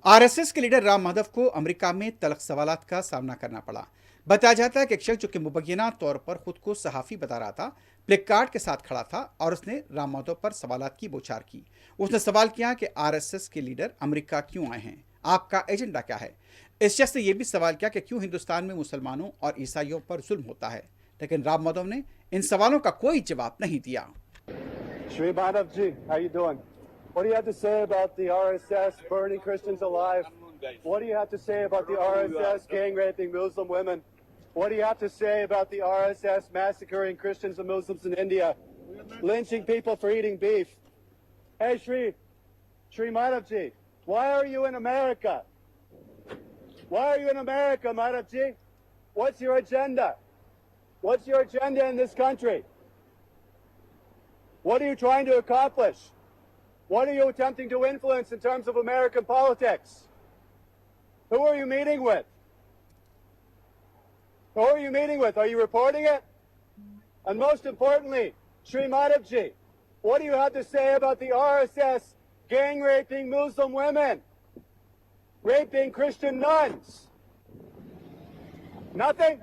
RSS के leader Ram Madhav को America में तल्ख सवालात का सामना करना पड़ा। बताया जाता है कि एक शख्स जो कि मुबैना तौर पर खुद को सहाफ़ी बता रहा था, प्लेकार्ड के साथ खड़ा था और उसने राम माधव पर सवालात की बौछार की। उसने सवाल किया कि आरएसएस के लीडर अमेरिका क्यों आए हैं, आपका एजेंडा क्या है। इस शख्स ने यह भी सवाल किया कि क्यों हिंदुस्तान में मुसलमानों और ईसाइयों पर जुल्म होता है, लेकिन राम माधव ने इन सवालों का कोई जवाब नहीं दिया। Shri Madhav ji, how you doing? What do you have to say about the RSS burning Christians alive? What do you have to say about the RSS gang raping Muslim women? What do you have to say about the RSS massacring Christians and Muslims in India? Lynching people for eating beef? Hey Shri Madhav ji, why are you in America? Why are you in America, Madhav ji? What's your agenda? What's your agenda in this country? What are you trying to accomplish? What are you attempting to influence in terms of American politics? Who are you meeting with? Who are you meeting with? Are you reporting it? And most importantly, Shri Madhav ji, what do you have to say about the RSS gang raping Muslim women? Raping Christian nuns? Nothing?